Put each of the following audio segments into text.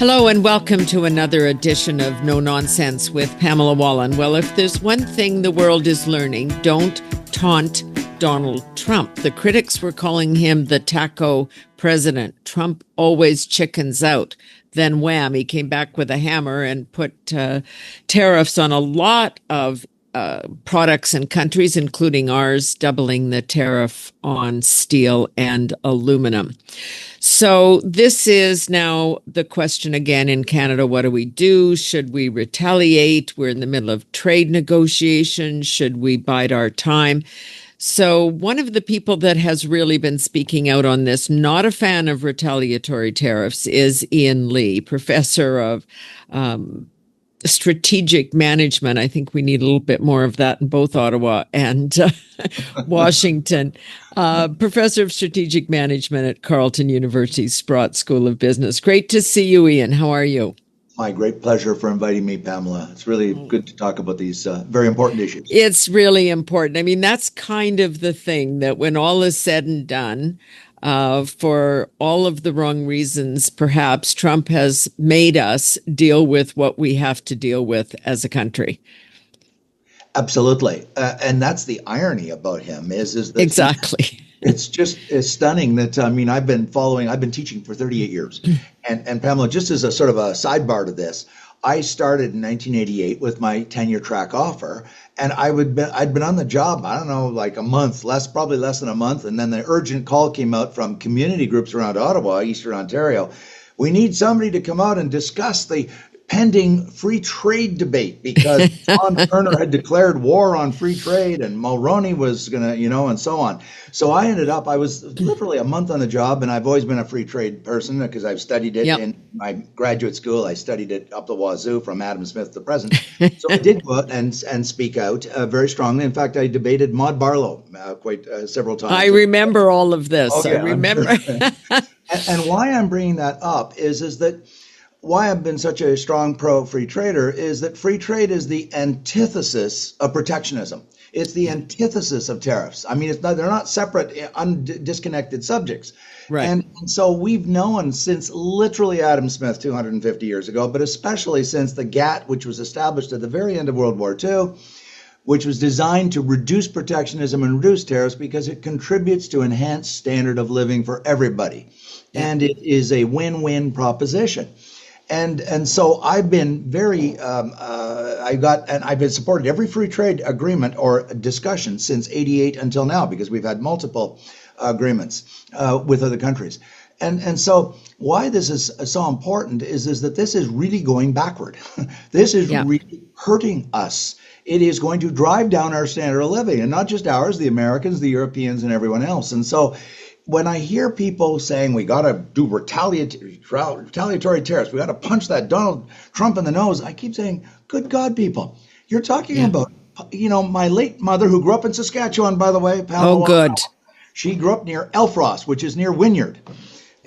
Hello and welcome to another edition of No Nonsense with Pamela Wallen. Well, if there's one thing the world is learning, don't taunt Donald Trump. The critics were calling him the taco president. Trump always chickens out. Then wham, he came back with a hammer and put tariffs on a lot of products and countries, including ours, doubling the tariff on steel and aluminum. So this is now the question again in Canada. What do we do? Should we retaliate? We're in the middle of trade negotiations. Should we bide our time? So one of the people that has really been speaking out on this, not a fan of retaliatory tariffs, is Ian Lee, professor of strategic management. I think we need a little bit more of that in both Ottawa and Washington. Professor of strategic management at Carleton University Sprott School of Business. Great to see you, Ian. How are you? My great pleasure for inviting me, Pamela. It's really good to talk about these very important issues. It's really important. I mean, that's kind of the thing, that when all is said and done, for all of the wrong reasons, perhaps Trump has made us deal with what we have to deal with as a country. Absolutely. And that's the irony about him is that exactly. It's stunning that, I've been teaching for 38 years. And Pamela, just as a sort of a sidebar to this, I started in 1988 with my tenure track offer, and I'd been on the job, I don't know, like a month, probably less than a month. And then the urgent call came out from community groups around Ottawa, Eastern Ontario. We need somebody to come out and discuss the pending free trade debate because John Turner had declared war on free trade and Mulroney was going to, and so on. So I was literally a month on the job, and I've always been a free trade person because I've studied it in my graduate school. I studied it up the wazoo from Adam Smith to present. So I did go out and speak out very strongly. In fact, I debated Maud Barlow quite several times. I remember all of this. Okay, I remember. and why I'm bringing that up is that why I've been such a strong pro-free trader is that free trade is the antithesis of protectionism. It's the antithesis of tariffs. I mean, they're not separate, disconnected subjects. Right. And so we've known since literally Adam Smith 250 years ago, but especially since the GATT, which was established at the very end of World War II, which was designed to reduce protectionism and reduce tariffs because it contributes to enhanced standard of living for everybody. And it is a win-win proposition. And so I've been I've been supported every free trade agreement or discussion since '88 until now, because we've had multiple agreements with other countries. And so why this is so important is that this is really going backward. This is really hurting us. It is going to drive down our standard of living, and not just ours, the Americans, the Europeans, and everyone else. And so when I hear people saying we got to do retaliatory tariffs, we got to punch that Donald Trump in the nose, I keep saying, good God, people, you're talking about, my late mother, who grew up in Saskatchewan, by the way. Pamela, good. She grew up near Elfrost, which is near Wynyard.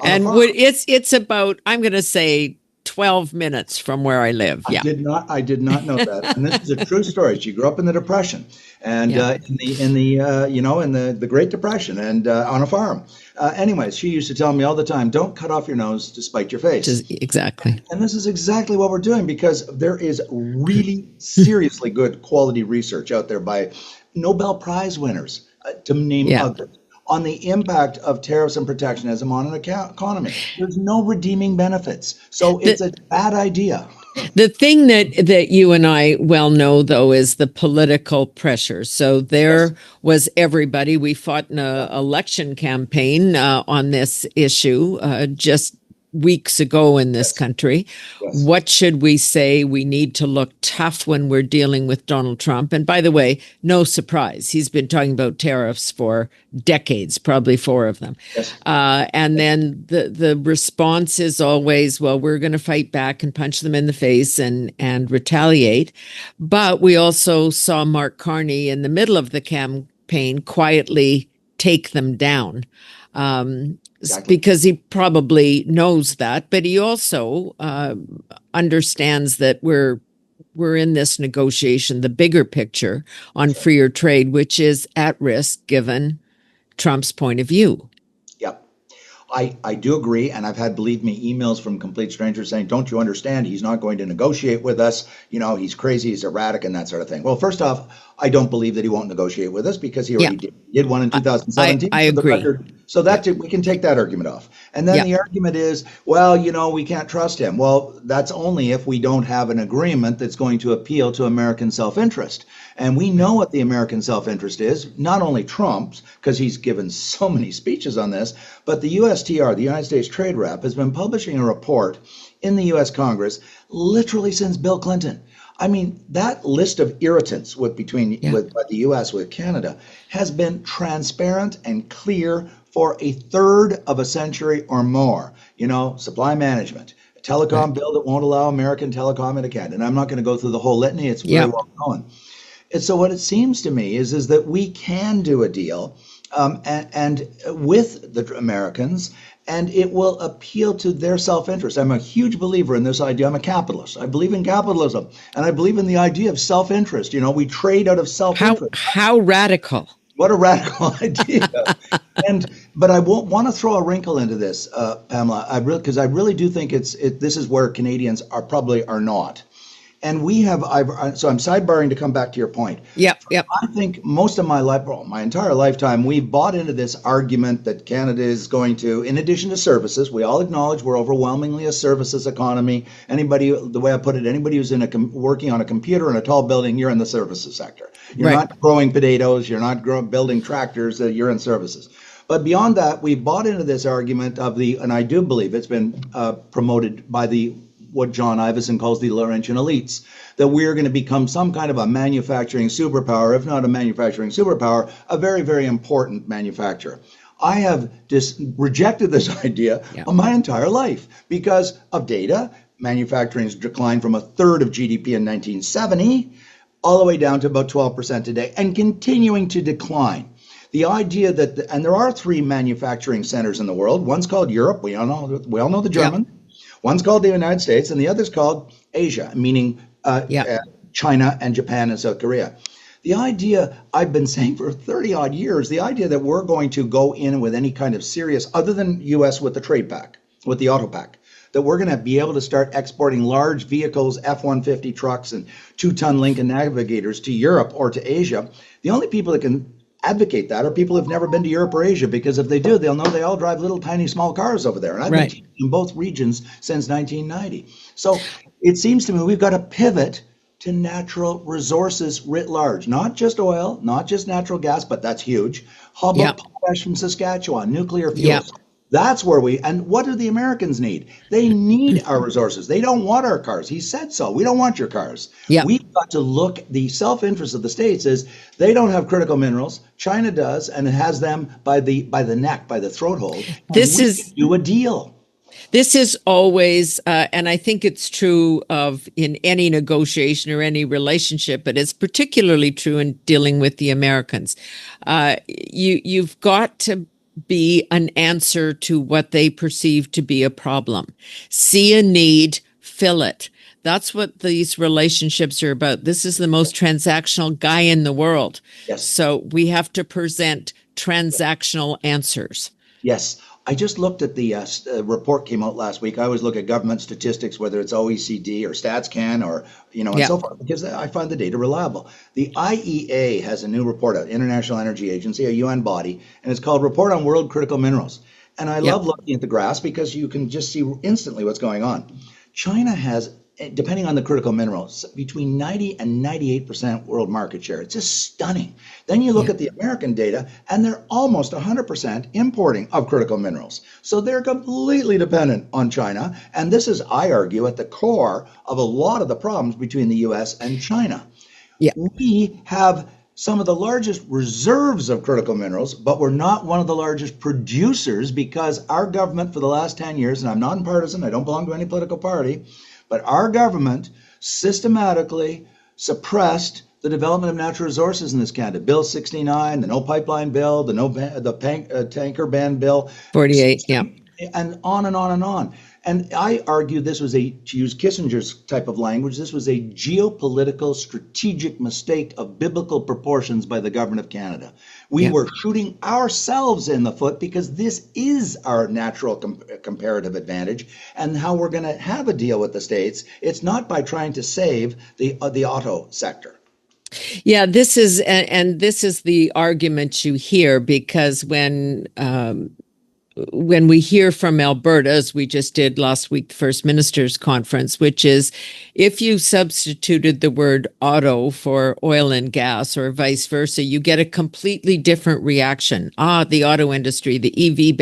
And it's about, I'm going to say, 12 minutes from where I live. Yeah. I did not know that. And this is a true story. She grew up in the Depression and in the Great Depression and on a farm. Anyways, she used to tell me all the time, don't cut off your nose to spite your face. Exactly. And this is exactly what we're doing, because there is really seriously good quality research out there by Nobel Prize winners, to name others, on the impact of tariffs and protectionism on an economy. There's no redeeming benefits. So it's a bad idea. The thing that you and I well know, though, is the political pressure. So there was everybody. We fought in an election campaign on this issue just weeks ago in this country. Yes. What should we say? We need to look tough when we're dealing with Donald Trump. And by the way, no surprise. He's been talking about tariffs for decades, probably 4 of them. Yes. And then the response is always, well, we're going to fight back and punch them in the face and retaliate. But we also saw Mark Carney in the middle of the campaign quietly take them down. Exactly. Because he probably knows that, but he also understands that we're in this negotiation, the bigger picture on freer trade, which is at risk given Trump's point of view. Yeah. I do agree, and I've had, believe me, emails from complete strangers saying, "Don't you understand? He's not going to negotiate with us. You know, he's crazy, he's erratic, and that sort of thing." Well, first off, I don't believe that he won't negotiate with us because he Yeah, already did one in I 2017. I So the agree. record, so Yeah, that we can take that argument off. And then yeah, the argument is, well, you know, we can't trust him. Well, that's only if we don't have an agreement that's going to appeal to American self-interest. And we know what the American self-interest is, not only Trump's, because he's given so many speeches on this, but the USTR, the United States Trade Rep, has been publishing a report in the US Congress literally since Bill Clinton. I mean, that list of irritants yeah. with by the US with Canada has been transparent and clear for a third of a century or more. You know, supply management, a Right. telecom bill that won't allow American telecom into Canada. And I'm not going to go through the whole litany, it's very Yeah. well known. And so what it seems to me is that we can do a deal and with the Americans, and it will appeal to their self-interest. I'm a huge believer in this idea. I'm a capitalist. I believe in capitalism, and I believe in the idea of self-interest. You know, we trade out of self-interest. How radical. What a radical idea! And but I won't want to throw a wrinkle into this, Pamela. Because I really do think this is where Canadians are probably are not. And we have, so I'm sidebarring to come back to your point. Yep, yep. I think most of my life, well, my entire lifetime, we've bought into this argument that Canada is going to, in addition to services, we all acknowledge we're overwhelmingly a services economy. Anybody, the way I put it, anybody who's working on a computer in a tall building, you're in the services sector. You're Right. not growing potatoes, you're not building tractors, you're in services. But beyond that, we've bought into this argument of and I do believe it's been promoted by what John Ivison calls the Laurentian elites, that we're going to become some kind of a manufacturing superpower, if not a manufacturing superpower, a very, very important manufacturer. I have rejected this idea my entire life because of data. Manufacturing's declined from a third of GDP in 1970 all the way down to about 12% today and continuing to decline. The idea that, and there are three manufacturing centers in the world. One's called Europe. We all know the German. Yep. One's called the United States, and the other's called Asia, meaning China and Japan and South Korea. The idea I've been saying for 30 odd years, the idea that we're going to go in with any kind of serious, other than US with the trade pact, with the auto pact, that we're going to be able to start exporting large vehicles, F-150 trucks and 2-ton Lincoln Navigators to Europe or to Asia. The only people that can advocate that are people who've never been to Europe or Asia, because if they do, they'll know they all drive little tiny small cars over there. And I've been teaching in both regions since 1990. So it seems to me we've got to pivot to natural resources writ large, not just oil, not just natural gas, but that's huge. How about potash from Saskatchewan, nuclear fuels? That's where and what do the Americans need? They need our resources. They don't want our cars. He said so. We don't want your cars. We've got to look, the self-interest of the states is they don't have critical minerals. China does, and it has them by the neck, by the throat hold. This is do a deal. This is always, and I think it's true of in any negotiation or any relationship, but it's particularly true in dealing with the Americans. You've got to be an answer to what they perceive to be a problem. See a need, fill it. That's what these relationships are about. This is the most transactional guy in the world. Yes. So we have to present transactional answers. Yes. I just looked at the report came out last week. I always look at government statistics, whether it's OECD or StatsCan or, and so forth, because I find the data reliable. The IEA has a new report out, International Energy Agency, a UN body, and it's called Report on World Critical Minerals. And I love looking at the graphs because you can just see instantly what's going on. China has, depending on the critical minerals, between 90 and 98% world market share. It's just stunning. Then you look at the American data, and they're almost 100% importing of critical minerals. So they're completely dependent on China. And this is, I argue, at the core of a lot of the problems between the US and China. We have some of the largest reserves of critical minerals, but we're not one of the largest producers because our government for the last 10 years, and I'm nonpartisan, I don't belong to any political party, but our government systematically suppressed the development of natural resources in this Canada. Bill 69, the No Pipeline Bill, the tanker ban bill. 48, and on and on and on. And I argue this was to use Kissinger's type of language, this was a geopolitical strategic mistake of biblical proportions by the government of Canada. We Yeah. were shooting ourselves in the foot because this is our natural comparative advantage and how we're going to have a deal with the States. It's not by trying to save the auto sector. Yeah, this is and this is the argument you hear, because when we hear from Alberta, as we just did last week, the First Minister's Conference, which is if you substituted the word auto for oil and gas or vice versa, you get a completely different reaction. The auto industry, the EV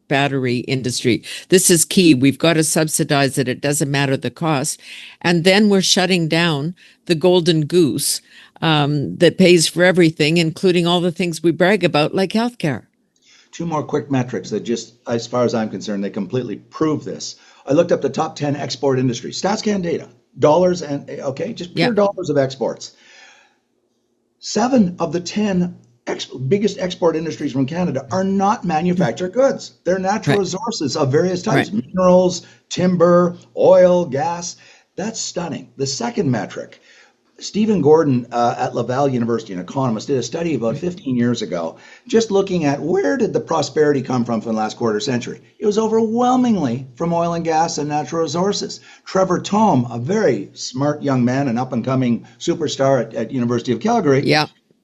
battery industry. This is key. We've got to subsidize it. It doesn't matter the cost. And then we're shutting down the golden goose that pays for everything, including all the things we brag about, like healthcare. Two more quick metrics that just, as far as I'm concerned, they completely prove this. I looked up the top 10 export industries, StatsCan data, dollars and, okay, just pure dollars of exports. 7 of the 10 biggest export industries from Canada are not manufactured goods. They're natural resources of various types, minerals, timber, oil, gas. That's stunning. The second metric, Stephen Gordon at Laval University, an economist, did a study about 15 years ago, just looking at where did the prosperity come from the last quarter century. It was overwhelmingly from oil and gas and natural resources. Trevor Thome, a very smart young man, an up-and-coming superstar at University of Calgary,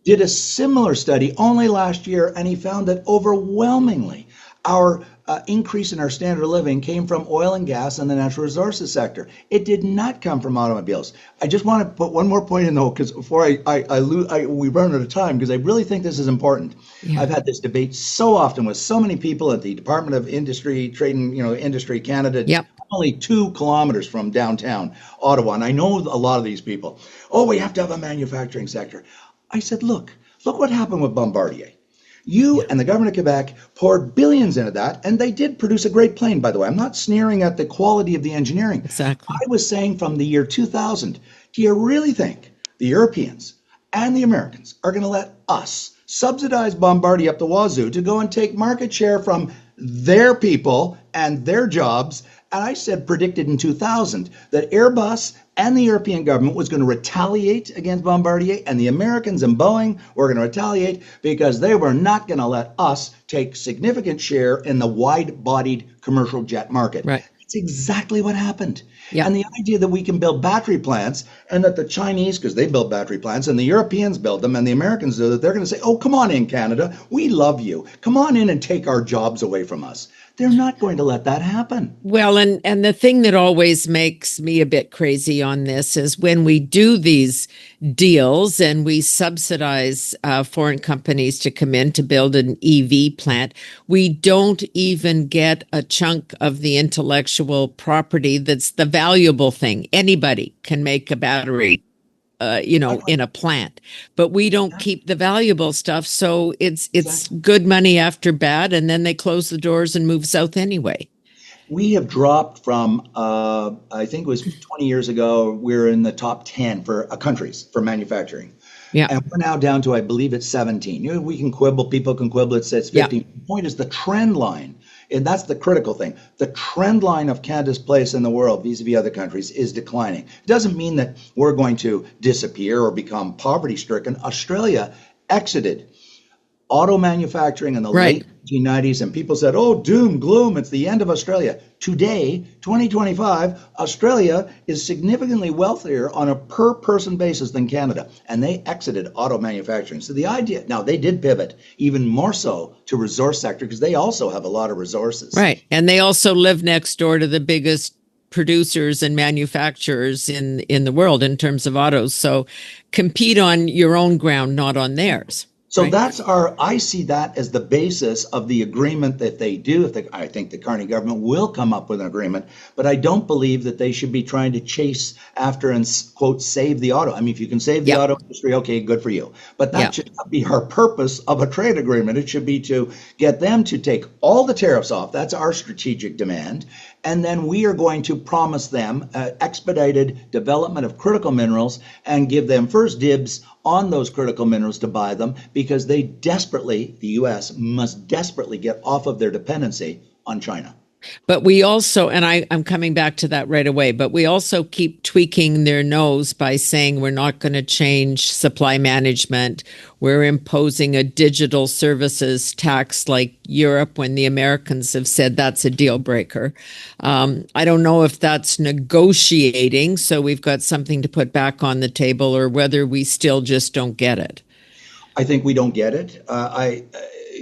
did a similar study only last year, and he found that overwhelmingly our increase in our standard of living came from oil and gas and the natural resources sector. It did not come from automobiles. I just want to put one more point in, though, because before we run out of time, because I really think this is important. I've had this debate so often with so many people at the Department of Industry, Trade and Industry Canada, only 2 kilometers from downtown Ottawa, and I know a lot of these people. Oh, we have to have a manufacturing sector. I said, look what happened with Bombardier. You and the government of Quebec poured billions into that, and they did produce a great plane, by the way. I'm not sneering at the quality of the engineering. Exactly. I was saying from the year 2000, do you really think the Europeans and the Americans are going to let us subsidize Bombardier up the wazoo to go and take market share from their people and their jobs? And I said, predicted in 2000, that Airbus and the European government was going to retaliate against Bombardier, and the Americans and Boeing were going to retaliate because they were not going to let us take significant share in the wide-bodied commercial jet market. Right. It's exactly what happened. And the idea that we can build battery plants and that the Chinese, because they build battery plants, and the Europeans build them and the Americans do, that they're going to say, oh, come on in, Canada. We love you. Come on in and take our jobs away from us. They're not going to let that happen. Well, and the thing that always makes me a bit crazy on this is when we do these deals and we subsidize foreign companies to come in to build an EV plant, we don't even get a chunk of the intellectual property that's the valuable thing. Anybody can make a battery in a plant, but we don't keep the valuable stuff. So it's good money after bad, and then they close the doors and move south anyway. We have dropped from, I think it was 20 years ago, we were in the top 10 for countries for manufacturing. And we're now down to, I believe it's 17. We can quibble, people can quibble, it says 15. The point is the trend line. And that's the critical thing. The trend line of Canada's place in the world vis-a-vis other countries is declining. It doesn't mean that we're going to disappear or become poverty-stricken. Australia exited auto manufacturing in the late 1990s, and people said, oh, doom, gloom, it's the end of Australia. Today, 2025, Australia is significantly wealthier on a per-person basis than Canada, and they exited auto manufacturing. So the idea, now they did pivot even more so to resource sector because they also have a lot of resources. Right, and they also live next door to the biggest producers and manufacturers in the world in terms of autos. So compete on your own ground, not on theirs. So that's I see that as the basis of the agreement that they do. I think the Carney government will come up with an agreement, but I don't believe that they should be trying to chase after and, quote, save the auto. I mean, if you can save the auto industry, okay, good for you. But that should not be our purpose of a trade agreement. It should be to get them to take all the tariffs off. That's our strategic demand. And then we are going to promise them expedited development of critical minerals and give them first dibs on those critical minerals to buy them because they desperately, the U.S. must desperately get off of their dependency on China. But we also, and I'm coming back to that right away, but we also keep tweaking their nose by saying we're not going to change supply management. We're imposing a digital services tax like Europe when the Americans have said that's a deal breaker. I don't know if that's negotiating, so we've got something to put back on the table, or whether we still just don't get it. I think we don't get it. I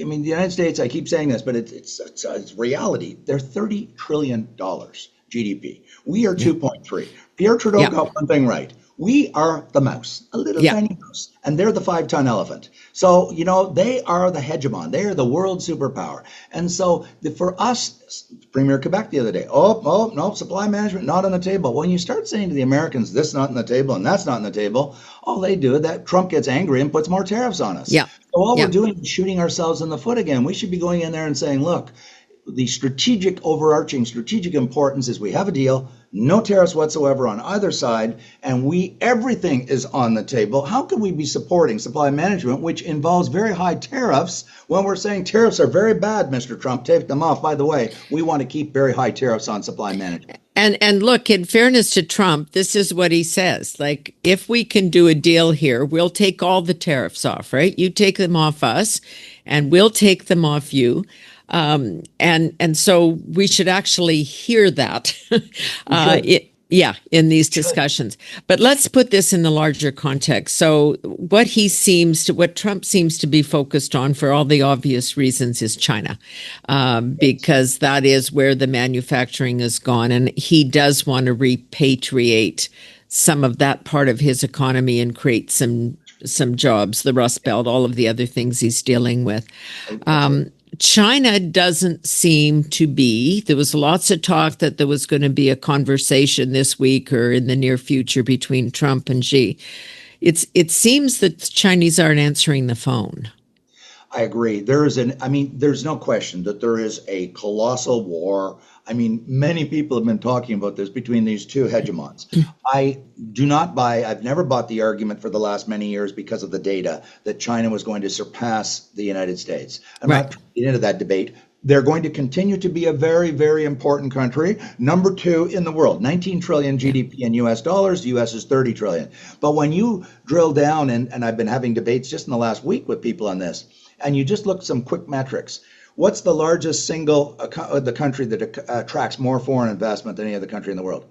mean, the United States, I keep saying this, but it's reality. They're $30 trillion GDP. We are 2.3. Pierre Trudeau Yeah. got one thing right. We are the mouse, a little Yeah. tiny mouse, and they're the 5-ton elephant. So, they are the hegemon. They are the world superpower. And so for us, Premier Quebec the other day, no, supply management not on the table. When you start saying to the Americans, this not on the table and that's not on the table, all they do is that Trump gets angry and puts more tariffs on us. Yeah. So all Yeah. we're doing is shooting ourselves in the foot again. We should be going in there and saying, look, the overarching strategic importance is we have a deal, no tariffs whatsoever on either side, and everything is on the table. How can we be supporting supply management, which involves very high tariffs, when we're saying tariffs are very bad, Mr. Trump, take them off. By the way, we want to keep very high tariffs on supply management. And look, in fairness to Trump, this is what he says. Like, if we can do a deal here, we'll take all the tariffs off, right? You take them off us, and we'll take them off you. And so we should actually hear that. In these discussions. But let's put this in the larger context. So what Trump seems to be focused on, for all the obvious reasons, is China, because that is where the manufacturing has gone, and he does want to repatriate some of that part of his economy and create some jobs, the Rust Belt, all of the other things he's dealing with. China doesn't seem to be. There was lots of talk that there was going to be a conversation this week or in the near future between Trump and Xi. It seems that the Chinese aren't answering the phone. I agree. There's no question that there is a colossal war. I mean, many people have been talking about this between these two hegemons. I've never bought the argument for the last many years because of the data that China was going to surpass the United States. I'm not trying to get into that debate. They're going to continue to be a very, very important country. Number 2 in the world, 19 trillion GDP in US dollars. The US is 30 trillion. But when you drill down, and I've been having debates just in the last week with people on this, and you just look at some quick metrics. What's the largest the country that attracts more foreign investment than any other country in the world?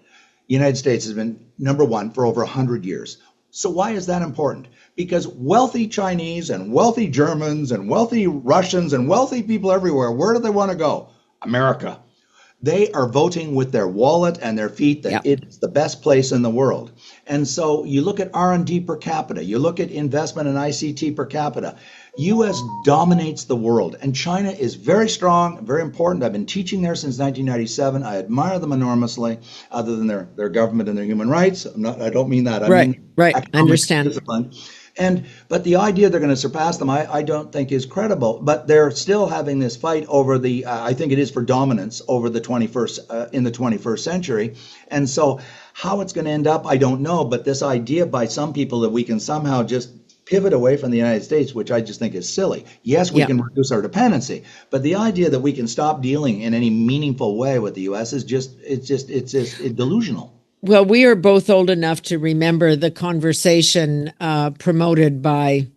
The United States has been number 1 for over 100 years. So why is that important? Because wealthy Chinese and wealthy Germans and wealthy Russians and wealthy people everywhere, where do they want to go? America. They are voting with their wallet and their feet that it's the best place in the world. And so you look at R&D per capita, you look at investment in ICT per capita. U.S. dominates the world, and China is very strong, very important. I've been teaching there since 1997. I admire them enormously, other than their government and their human rights. I don't mean that. I mean I understand. Discipline. But the idea they're going to surpass them, I don't think is credible. But they're still having this fight over I think it is for dominance over the 21st in the 21st century. And so how it's going to end up, I don't know. But this idea by some people that we can somehow just pivot away from the United States, which I just think is silly. Yes, we can reduce our dependency, but the idea that we can stop dealing in any meaningful way with the U.S. is just delusional. Well, we are both old enough to remember the conversation promoted by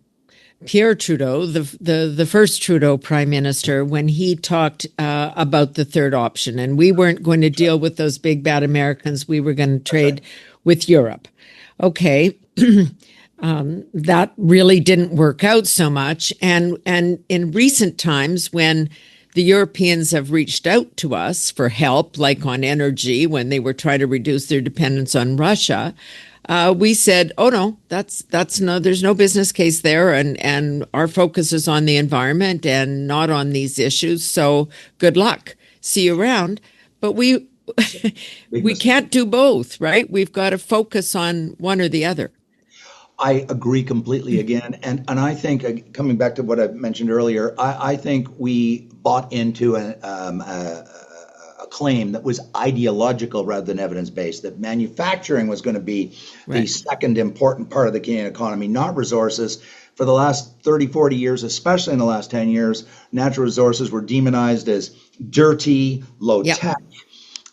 Pierre Trudeau, the first Trudeau prime minister, when he talked about the third option. And we weren't going to deal with those big bad Americans. We were going to trade with Europe. Okay. That really didn't work out so much. And in recent times, when the Europeans have reached out to us for help, like on energy, when they were trying to reduce their dependence on Russia, we said, oh no, there's no business case there, and our focus is on the environment and not on these issues. So good luck. See you around. But we can't do both, right? We've got to focus on one or the other. I agree completely again. And I think, coming back to what I mentioned earlier, I think we bought into a claim that was ideological rather than evidence-based, that manufacturing was going to be the second important part of the Canadian economy, not resources. For the last 30, 40 years, especially in the last 10 years, natural resources were demonized as dirty, low tech.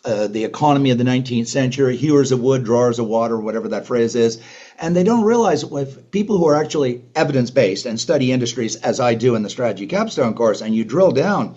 The economy of the 19th century, hewers of wood, drawers of water, whatever that phrase is. And they don't realize if people who are actually evidence-based and study industries, as I do in the strategy capstone course, and you drill down,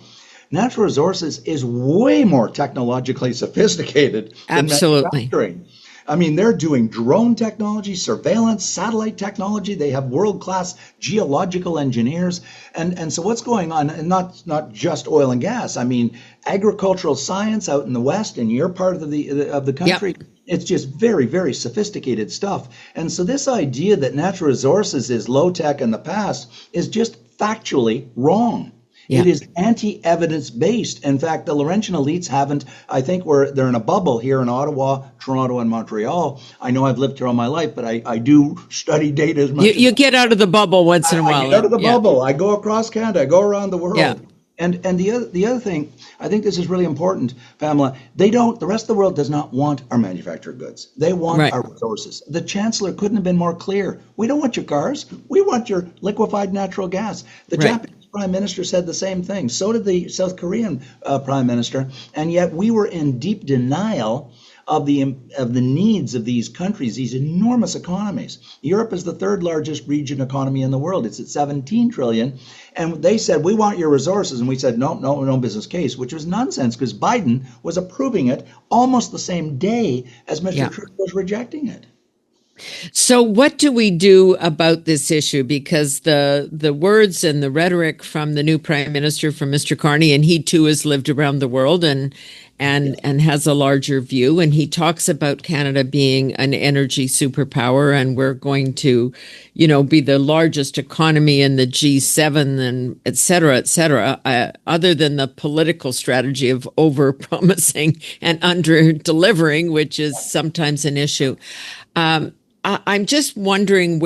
natural resources is way more technologically sophisticated than manufacturing. I mean, they're doing drone technology, surveillance, satellite technology. They have world-class geological engineers. And so what's going on, and not just oil and gas, I mean, agricultural science out in the West, in your part of the country, it's just very, very sophisticated stuff. And so this idea that natural resources is low-tech in the past is just factually wrong. It is anti-evidence based. In fact, the Laurentian elites haven't, I think they're in a bubble here in Ottawa, Toronto, and Montreal. I know I've lived here all my life, but I do study data as much. You get out of the bubble once in a while. I get out of the bubble. I go across Canada. I go around the world. And the other thing, I think this is really important, Pamela, the rest of the world does not want our manufactured goods. They want our resources. The Chancellor couldn't have been more clear. We don't want your cars. We want your liquefied natural gas. The Japanese Prime Minister said the same thing. So did the South Korean Prime Minister. And yet we were in deep denial of the needs of these countries, these enormous economies. Europe is the third largest region economy in the world. It's at 17 trillion. And they said, we want your resources. And we said, no business case, which was nonsense because Biden was approving it almost the same day as Mr. Trudeau was rejecting it. So what do we do about this issue? Because the words and the rhetoric from the new Prime Minister, from Mr. Carney, and he too has lived around the world and has a larger view, and he talks about Canada being an energy superpower, and we're going to, be the largest economy in the G7, and et cetera, other than the political strategy of over-promising and under-delivering, which is sometimes an issue. I'm just wondering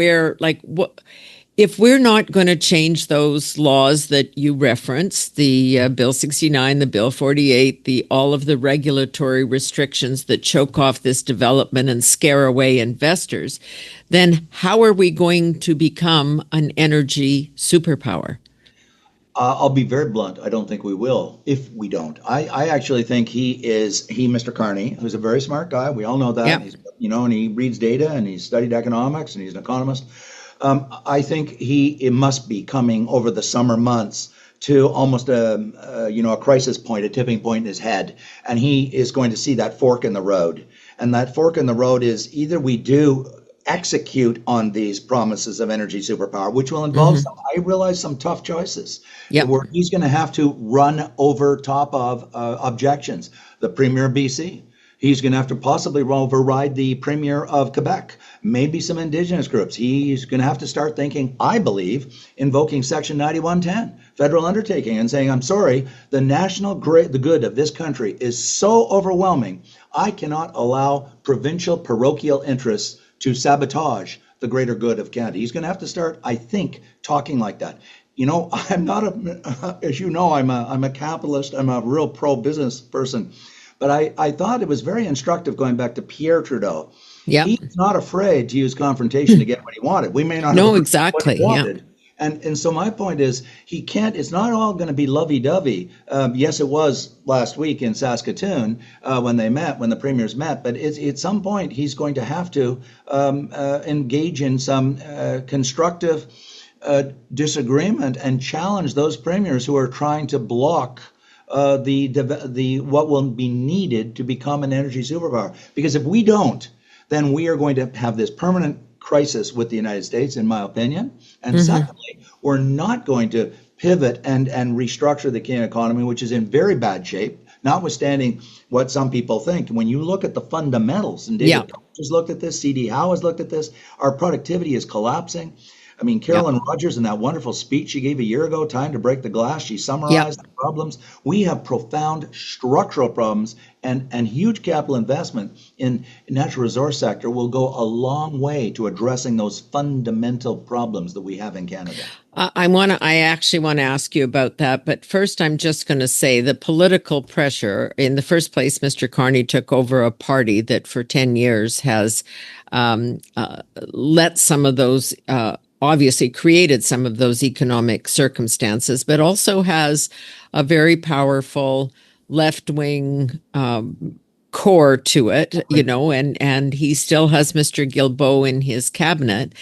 if we're not going to change those laws that you referenced, the Bill 69, the Bill 48, all of the regulatory restrictions that choke off this development and scare away investors, then how are we going to become an energy superpower? I'll be very blunt. I don't think we will if we don't. I actually think Mr. Carney, who's a very smart guy. We all know that. Yep. And he reads data and he's studied economics and he's an economist. I think it must be coming over the summer months to almost a crisis point, a tipping point in his head. And he is going to see that fork in the road. And that fork in the road is either we do execute on these promises of energy superpower, which will involve some tough choices. Where he's going to have to run over top of objections. The Premier of BC. He's going to have to possibly override the Premier of Quebec, maybe some Indigenous groups. He's going to have to start thinking, I believe, invoking Section 9110, federal undertaking, and saying, I'm sorry, the the good of this country is so overwhelming, I cannot allow provincial parochial interests to sabotage the greater good of Canada. He's going to have to start, I think, talking like that. I'm not as you know, I'm a capitalist. I'm a real pro-business person. But I thought it was very instructive going back to Pierre Trudeau. He's not afraid to use confrontation to get what he wanted. We may not know exactly what he wanted. And so my point is, it's not all going to be lovey-dovey. Yes, it was last week in Saskatoon when the premiers met, but at some point he's going to have to engage in some constructive disagreement and challenge those premiers who are trying to block what will be needed to become an energy superpower. Because if we don't, then we are going to have this permanent crisis with the United States, in my opinion. And secondly, we're not going to pivot and restructure the Canadian economy, which is in very bad shape, notwithstanding what some people think. When you look at the fundamentals, and David has looked at this, C.D. Howe has looked at this, our productivity is collapsing. I mean, Yeah. Carolyn Rogers, in that wonderful speech she gave a year ago, Time to Break the Glass, she Yeah. summarized the problems. We have profound structural problems, and huge capital investment in natural resource sector will go a long way to addressing those fundamental problems that we have in Canada. I actually want to ask you about that, but first I'm just going to say the political pressure. In the first place, Mr. Carney took over a party that for 10 years has let some of those, obviously created some of those economic circumstances, but also has a very powerful left-wing core to it, and he still has Mr. Guilbeault in his cabinet.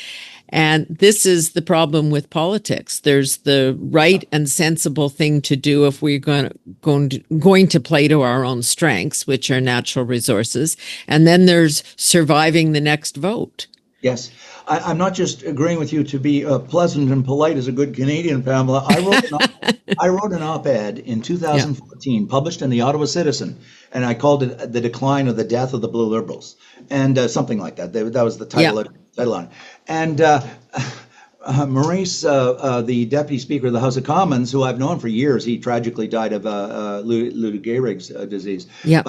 And this is the problem with politics. There's the right and sensible thing to do if we're going to play to our own strengths, which are natural resources. And then there's surviving the next vote. Yes. I'm not just agreeing with you to be pleasant and polite as a good Canadian, Pamela. I wrote an op-ed in 2014, published in the Ottawa Citizen, and I called it "The Decline of the Death of the Blue Liberals," and something like that. That was the title. Title on it. And Maurice, the Deputy Speaker of the House of Commons, who I've known for years, he tragically died of Lou Gehrig's disease. Yeah.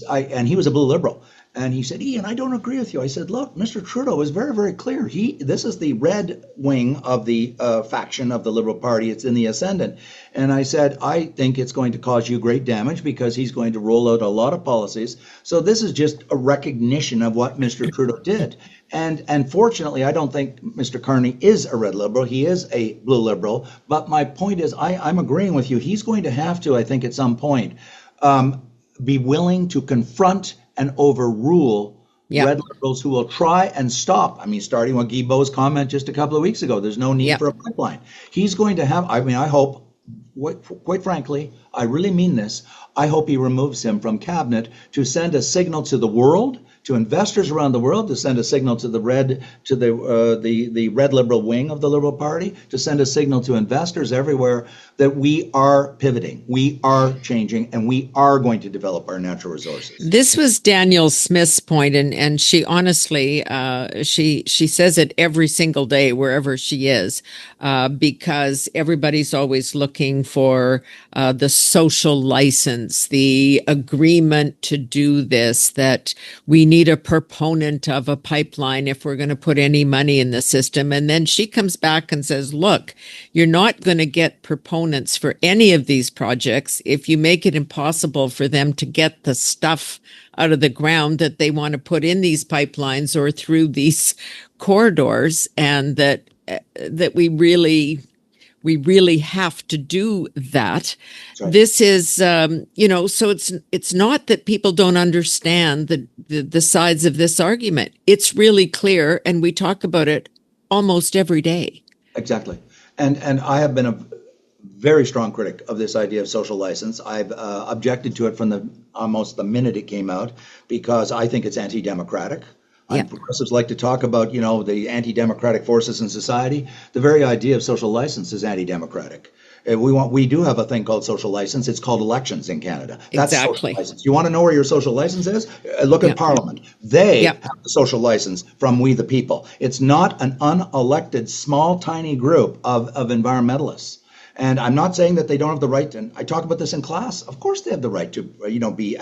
And he was a Blue Liberal. And he said, Ian, I don't agree with you. I said, look, Mr. Trudeau is very, very clear. This is the red wing of the faction of the Liberal Party. It's in the ascendant. And I said, I think it's going to cause you great damage because he's going to roll out a lot of policies. So this is just a recognition of what Mr. Trudeau did. And fortunately, I don't think Mr. Carney is a red Liberal. He is a Blue Liberal. But my point is, I'm agreeing with you. He's going to have to, I think, at some point, be willing to confront and overrule red Liberals who will try and stop. I mean, starting with Guilbeault's comment just a couple of weeks ago, there's no need for a pipeline. He's going to have, I mean, I hope, quite frankly, I really mean this, I hope he removes him from cabinet to send a signal to the world, to investors around the world, to send a signal to the red Liberal wing of the Liberal Party, to send a signal to investors everywhere that we are pivoting, we are changing, and we are going to develop our natural resources. This was Danielle Smith's point, and she honestly, she says it every single day wherever she is, because everybody's always looking for the social license, the agreement to do this, that we need a proponent of a pipeline if we're going to put any money in the system. And then she comes back and says, look, you're not going to get proponents for any of these projects if you make it impossible for them to get the stuff out of the ground that they want to put in these pipelines or through these corridors, and that we really have to do that. Right. This is, so it's not that people don't understand the sides of this argument. It's really clear, and we talk about it almost every day. Exactly. And I have been a very strong critic of this idea of social license. I've objected to it from almost the minute it came out because I think it's anti-democratic. Progressives like to talk about, the anti-democratic forces in society. The very idea of social license is anti-democratic. We do have a thing called social license. It's called elections in Canada. That's exactly. Social license. You want to know where your social license is? Look at Parliament. They have the social license from we the people. It's not an unelected, small, tiny group of environmentalists. And I'm not saying that they don't have the right to, I talk about this in class. Of course they have the right to, be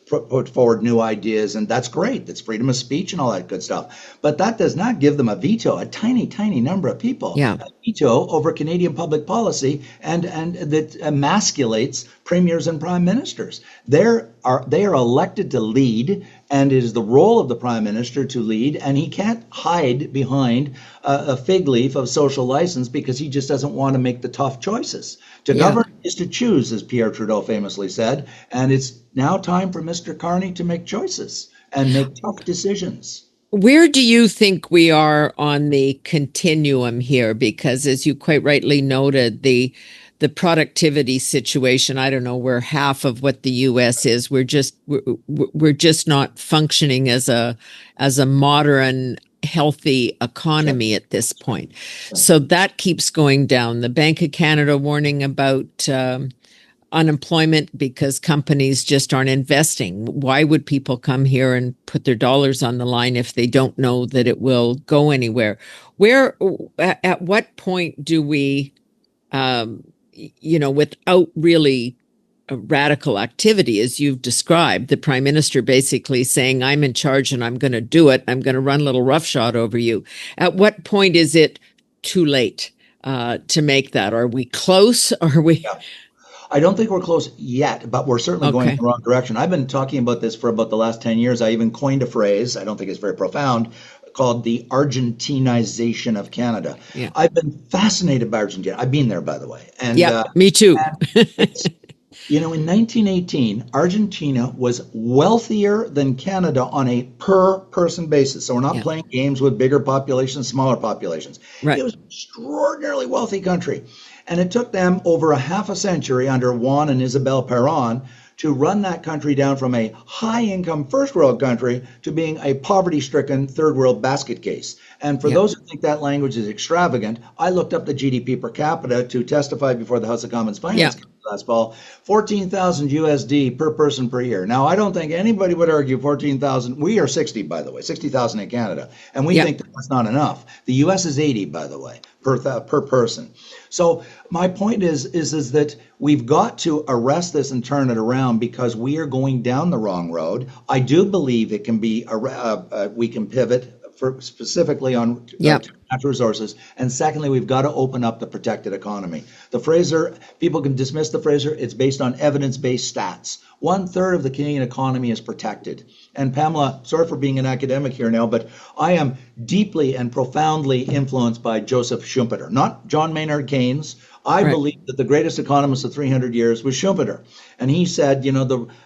put forward new ideas, and that's great. That's freedom of speech and all that good stuff. But that does not give them a veto, a tiny, tiny number of people, a veto over Canadian public policy, and that emasculates premiers and prime ministers. They are elected to lead, and it is the role of the prime minister to lead, and he can't hide behind a fig leaf of social license because he just doesn't want to make the tough choices. To govern is to choose, as Pierre Trudeau famously said, and it's now time for Mr. Carney to make choices and make tough decisions. Where do you think we are on the continuum here? Because as you quite rightly noted, the productivity situation, I don't know, we're half of what the US is. We're just not functioning as a modern, healthy economy at this point. So that keeps going down. The Bank of Canada warning about unemployment because companies just aren't investing. Why would people come here and put their dollars on the line if they don't know that it will go anywhere? At what point do we, without really a radical activity, as you've described, the prime minister basically saying, I'm in charge and I'm going to do it. I'm going to run a little roughshod over you. At what point is it too late to make that? Are we close? Are we? Yeah. I don't think we're close yet, but we're certainly going in Okay. the wrong direction. I've been talking about this for about the last 10 years. I even coined a phrase, I don't think it's very profound, called the Argentinization of Canada. Yeah. I've been fascinated by Argentina. I've been there, by the way. And, Yeah, me too. in 1918, Argentina was wealthier than Canada on a per person basis. So we're not Yeah. playing games with bigger populations, smaller populations. Right. It was an extraordinarily wealthy country. And it took them over a half a century under Juan and Isabel Perón to run that country down from a high income first world country to being a poverty stricken third world basket case. And for Yeah. those who think that language is extravagant, I looked up the GDP per capita to testify before the House of Commons Finance Yeah. Committee last fall. 14,000 USD per person per year. Now, I don't think anybody would argue 14,000. We are 60, by the way, 60,000 in Canada. And we Yeah. think that's not enough. The US is 80, by the way, per person. So my point is that we've got to arrest this and turn it around because we are going down the wrong road. I do believe it can be, we can pivot for specifically on Yep. natural resources. And secondly, we've got to open up the protected economy. The Fraser, people can dismiss the Fraser. It's based on evidence-based stats. 1/3 of the Canadian economy is protected. And Pamela, sorry for being an academic here now, but I am deeply and profoundly influenced by Joseph Schumpeter, not John Maynard Keynes. I Right. believe that the greatest economist of 300 years was Schumpeter. And he said,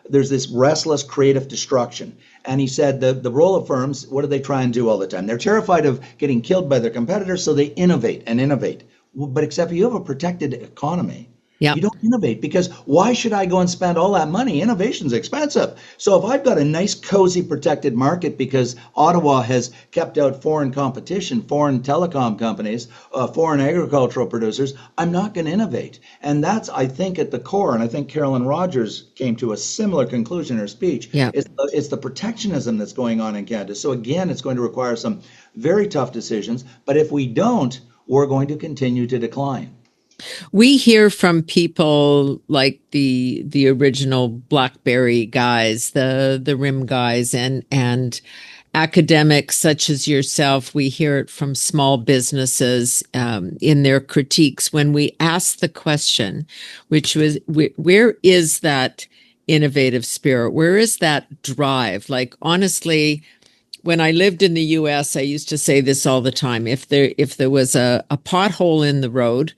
there's this restless creative destruction. And he said the role of firms, what do they try and do all the time? They're terrified of getting killed by their competitors, so they innovate and innovate. But except you have a protected economy. Yeah. You don't innovate because why should I go and spend all that money? Innovation's expensive. So if I've got a nice, cozy, protected market because Ottawa has kept out foreign competition, foreign telecom companies, foreign agricultural producers, I'm not going to innovate. And that's, I think, at the core, and I think Carolyn Rogers came to a similar conclusion in her speech, Yeah. it's the protectionism that's going on in Canada. So again, it's going to require some very tough decisions. But if we don't, we're going to continue to decline. We hear from people like the original BlackBerry guys, the RIM guys, and academics such as yourself. We hear it from small businesses in their critiques when we ask the question, which was, where is that innovative spirit? Where is that drive? Like, honestly, when I lived in the US, I used to say this all the time. If there was a pothole in the road,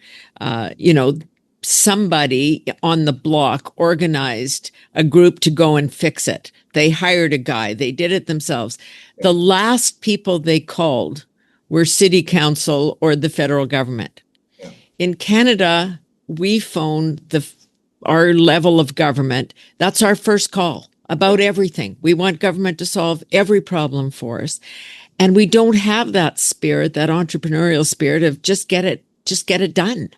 somebody on the block organized a group to go and fix it. They hired a guy. They did it themselves. The last people they called were city council or the federal government. Yeah. In Canada, we phone our level of government. That's our first call about everything. We want government to solve every problem for us. And we don't have that spirit, that entrepreneurial spirit of just get it done.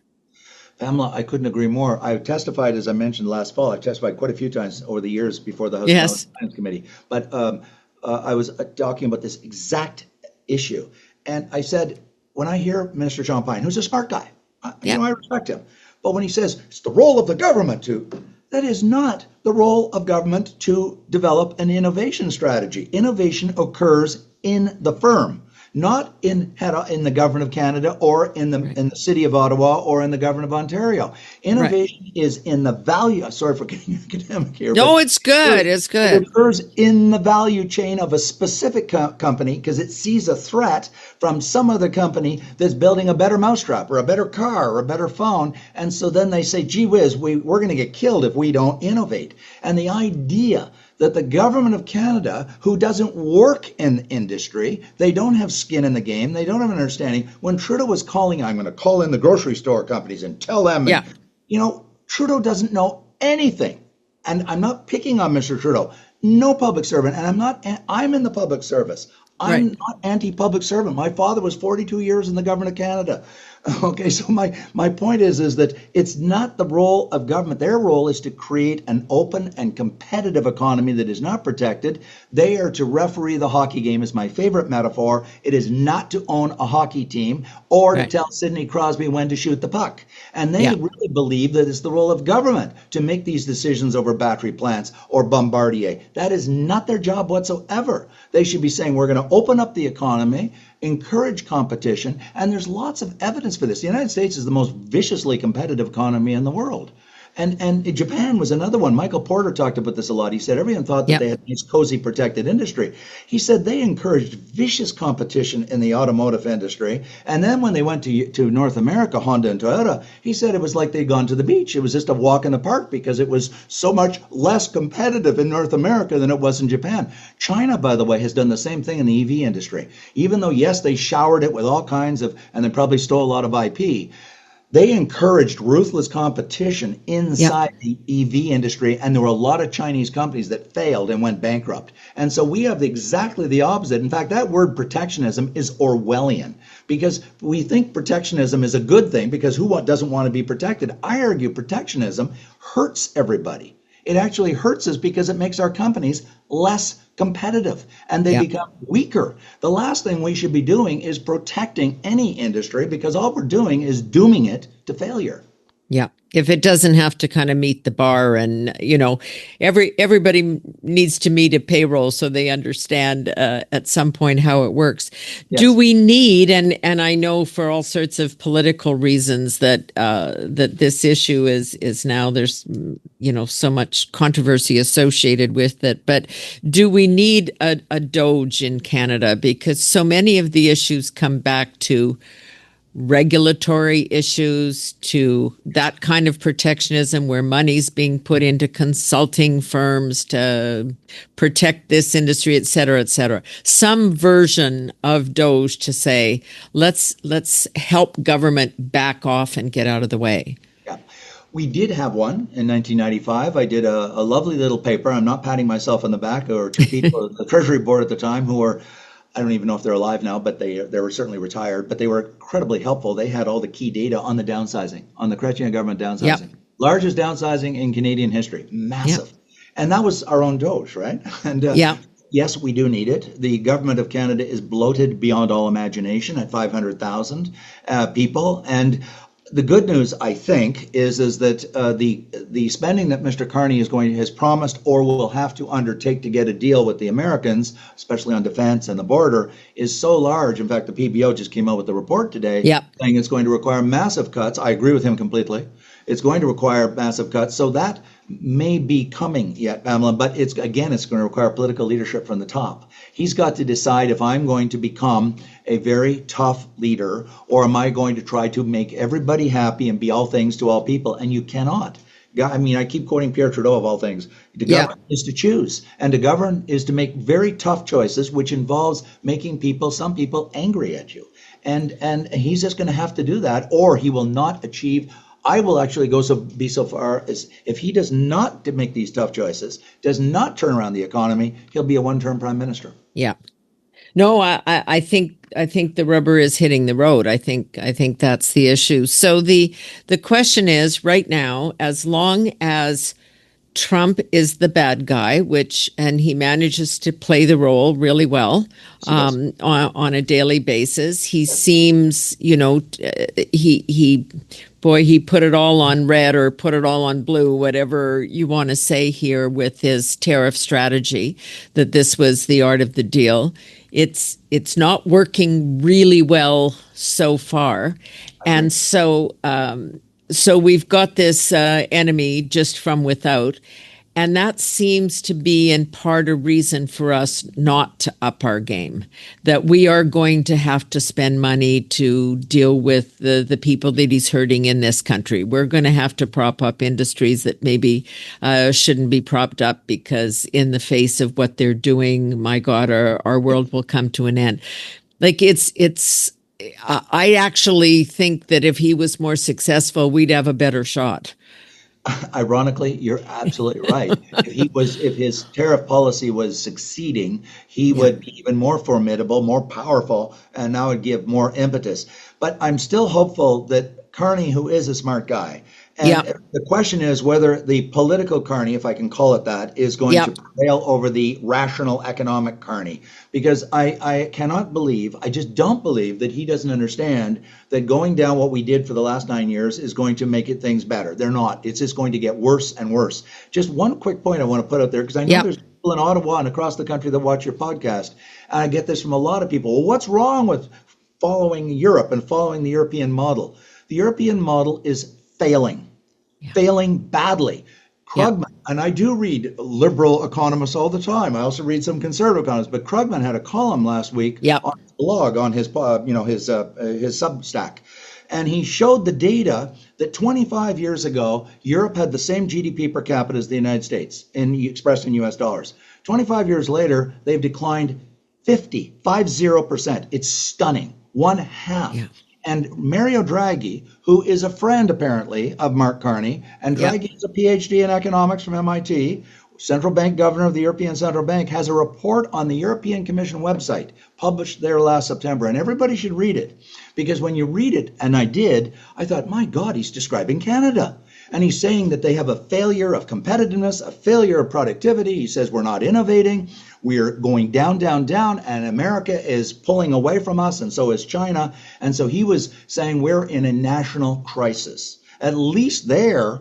Pamela, I couldn't agree more. I testified, as I mentioned last fall, I've testified quite a few times over the years before the House Yes. Finance Committee. But I was talking about this exact issue. And I said, when I hear Minister John Pine, who's a smart guy, I respect him. But when he says it's the role of the government that is not the role of government to develop an innovation strategy. Innovation occurs in the firm, not in the government of Canada or in the city of Ottawa or in the government of Ontario. Innovation is in the value. Sorry for getting academic here. No, it's good. It's good. It occurs in the value chain of a specific company because it sees a threat from some other company that's building a better mousetrap or a better car or a better phone. And so then they say, gee whiz, we're going to get killed if we don't innovate. And the idea that the government of Canada, who doesn't work in industry, they don't have skin in the game, they don't have an understanding. When Trudeau was calling, I'm going to call in the grocery store companies and tell them, Yeah. Trudeau doesn't know anything. And I'm not picking on Mr. Trudeau. No public servant, and I'm in the public service. I'm not anti-public servant. My father was 42 years in the government of Canada. Okay, so my point is that it's not the role of government. Their role is to create an open and competitive economy that is not protected. They are to referee the hockey game, is my favorite metaphor. It is not to own a hockey team or to Right. tell Sidney Crosby when to shoot the puck. And they Yeah. really believe that it's the role of government to make these decisions over battery plants or Bombardier. That is not their job whatsoever. They should be saying, we're going to open up the economy, encourage competition, and there's lots of evidence for this. The United States is the most viciously competitive economy in the world. And Japan was another one. Michael Porter talked about this a lot. He said everyone thought that they Yep. had this cozy protected industry. He said they encouraged vicious competition in the automotive industry. And then when they went to North America, Honda and Toyota, he said it was like they'd gone to the beach. It was just a walk in the park because it was so much less competitive in North America than it was in Japan. China, by the way, has done the same thing in the EV industry. Even though, yes, they showered it with all kinds of, and they probably stole a lot of IP, they encouraged ruthless competition Yep. inside the EV industry, and there were a lot of Chinese companies that failed and went bankrupt. And so we have exactly the opposite. In fact, that word protectionism is Orwellian because we think protectionism is a good thing because doesn't want to be protected? I argue protectionism hurts everybody. It actually hurts us because it makes our companies less competitive and they Yep. become weaker. The last thing we should be doing is protecting any industry because all we're doing is dooming it to failure. Yeah. If it doesn't have to kind of meet the bar and, everybody needs to meet a payroll so they understand at some point how it works. Do Yes. we need, and I know for all sorts of political reasons that this issue is now there's, so much controversy associated with it, but do we need a DOGE in Canada? Because so many of the issues come back to regulatory issues, to that kind of protectionism where money's being put into consulting firms to protect this industry, et cetera, et cetera. Some version of DOGE to say, let's help government back off and get out of the way. Yeah. We did have one in 1995. I did a lovely little paper. I'm not patting myself on the back. There were two people at the Treasury Board at the time who were, I don't even know if they're alive now, but they were certainly retired, but they were incredibly helpful. They had all the key data on the downsizing, on the Chrétien government Yep. downsizing. Largest downsizing in Canadian history. Yep. Massive. And that was our own DOGE, right? And Yeah. yes, we do need it. The government of Canada is bloated beyond all imagination at 500,000 people. And the good news, I think, is that the spending that Mr. Carney has promised or will have to undertake to get a deal with the Americans, especially on defense and the border, is so large. In fact, the PBO just came out with a report today Yep. saying it's going to require massive cuts. I agree with him completely. It's going to require massive cuts. So that may be coming yet, Pamela, but it's going to require political leadership from the top. He's got to decide if I'm going to become a very tough leader or am I going to try to make everybody happy and be all things to all people? And you cannot. I mean, I keep quoting Pierre Trudeau of all things. To govern is to choose, and to govern is to make very tough choices, which involves making some people angry at you. And he's just going to have to do that, or he will not achieve. I will actually be so far as if he does not make these tough choices, does not turn around the economy, he'll be a one-term prime minister. Yeah. No, I think the rubber is hitting the road. I think that's the issue. So the question is right now, as long as Trump is the bad guy, and he manages to play the role really well on a daily basis. He seems, he put it all on red or put it all on blue, whatever you want to say here with his tariff strategy, that this was the art of the deal. It's not working really well so far. And so we've got this enemy just from without. And that seems to be in part a reason for us not to up our game, that we are going to have to spend money to deal with the people that he's hurting in this country. We're going to have to prop up industries that maybe shouldn't be propped up because in the face of what they're doing, my God, our world will come to an end. Like I actually think that if he was more successful, we'd have a better shot. Ironically, you're absolutely right. If his tariff policy was succeeding, he would be even more formidable, more powerful, and now would give more impetus. But I'm still hopeful that Carney, who is a smart guy, and Yeah. the question is whether the political Carney, if I can call it that, is going Yeah. to prevail over the rational economic Carney. Because I cannot believe, I just don't believe that he doesn't understand that going down what we did for the last 9 years is going to make it things better. They're not. It's just going to get worse and worse. Just one quick point I want to put out there, because I know Yeah. there's people in Ottawa and across the country that watch your podcast. And I get this from a lot of people. Well, what's wrong with following Europe and following the European model? The European model is failing badly. Krugman, and I do read liberal economists all the time. I also read some conservative economists, but Krugman had a column last week on his blog, on his his Substack, and he showed the data that 25 years ago, Europe had the same GDP per capita as the United States, expressed in US dollars. 25 years later, they've declined 50%. It's stunning. One half. Yeah. And Mario Draghi, who is a friend apparently of Mark Carney, and Draghi is a PhD in economics from MIT, central bank governor of the European Central Bank, has a report on the European Commission website published there last September. And everybody should read it, because when you read it, and I did, I thought, my God, he's describing Canada. And he's saying that they have a failure of competitiveness, a failure of productivity. He says we're not innovating. We're going down, and America is pulling away from us, and so is China. And so he was saying we're in a national crisis. At least they're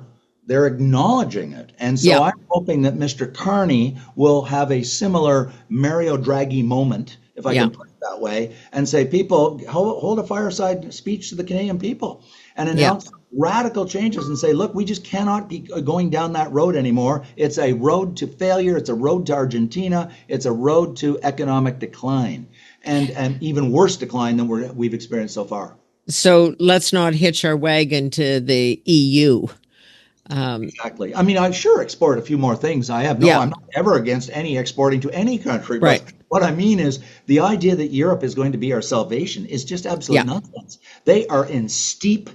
acknowledging it. And so I'm hoping that Mr. Carney will have a similar Mario Draghi moment, if I can put it that way, and say, people, hold a fireside speech to the Canadian people and announce radical changes and say, look, we just cannot be going down that road anymore. It's a road to failure. It's a road to Argentina. It's a road to economic decline, and even worse decline than we've experienced so far. So let's not hitch our wagon to the EU. Exactly. I mean, I sure export a few more things. I'm not ever against any exporting to any country. Right. But what I mean is the idea that Europe is going to be our salvation is just absolute nonsense. They are in steep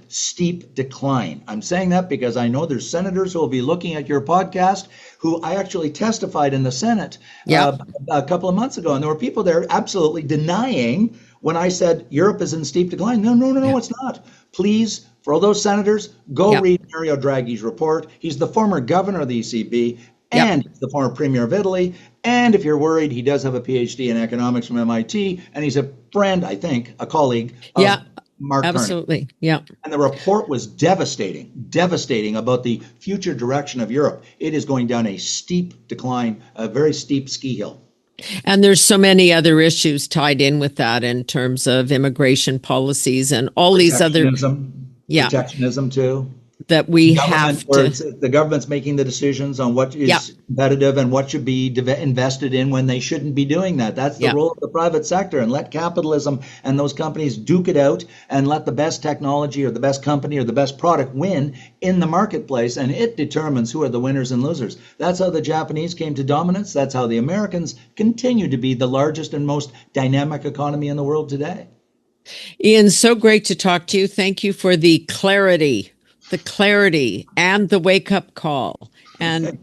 decline. I'm saying that because I know there's senators who will be looking at your podcast who I actually testified in the Senate a couple of months ago. And there were people there absolutely denying when I said Europe is in steep decline. No, it's not. Please, for all those senators, go read Mario Draghi's report. He's the former governor of the ECB, and he's the former premier of Italy. And if you're worried, he does have a PhD in economics from MIT, and he's a friend, I think, a colleague of Mark Carney. Absolutely. Yeah. And the report was devastating about the future direction of Europe. It is going down a steep decline, a very steep ski hill. And there's so many other issues tied in with that in terms of immigration policies and all these other protectionism too. That we have to. The government's making the decisions on what is competitive and what should be invested in when they shouldn't be doing that. That's the role of the private sector, and let capitalism and those companies duke it out and let the best technology or the best company or the best product win in the marketplace, and it determines who are the winners and losers. That's how the Japanese came to dominance. That's how the Americans continue to be the largest and most dynamic economy in the world today. Ian, so great to talk to you. Thank you for the clarity and the wake up call. And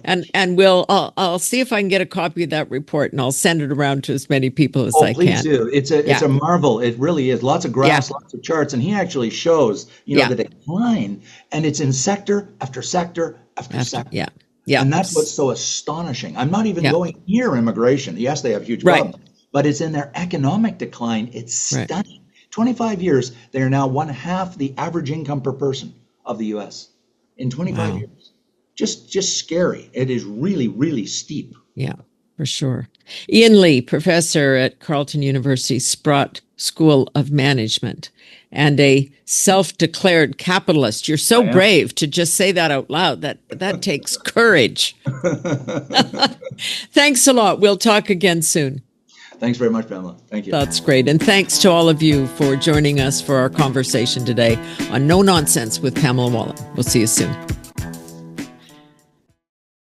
I'll see if I can get a copy of that report, and I'll send it around to as many people as I can. Please do. It's a marvel. It really is. Lots of graphs, lots of charts, and he actually shows the decline, and it's in sector after sector after sector. Yeah. And that's what's so astonishing. I'm not even going near immigration. Yes, they have huge problems, but it's in their economic decline. It's stunning. 25 years, they are now one half the average income per person of the U.S. in 25 years. Just scary. It is really steep. Yeah, for sure. Ian Lee, professor at Carleton University Sprott School of Management and a self-declared capitalist. You're so brave to just say that out loud. That takes courage. Thanks a lot. We'll talk again soon. Thanks very much, Pamela. Thank you. That's great. And thanks to all of you for joining us for our conversation today on No Nonsense with Pamela Wallin. We'll see you soon.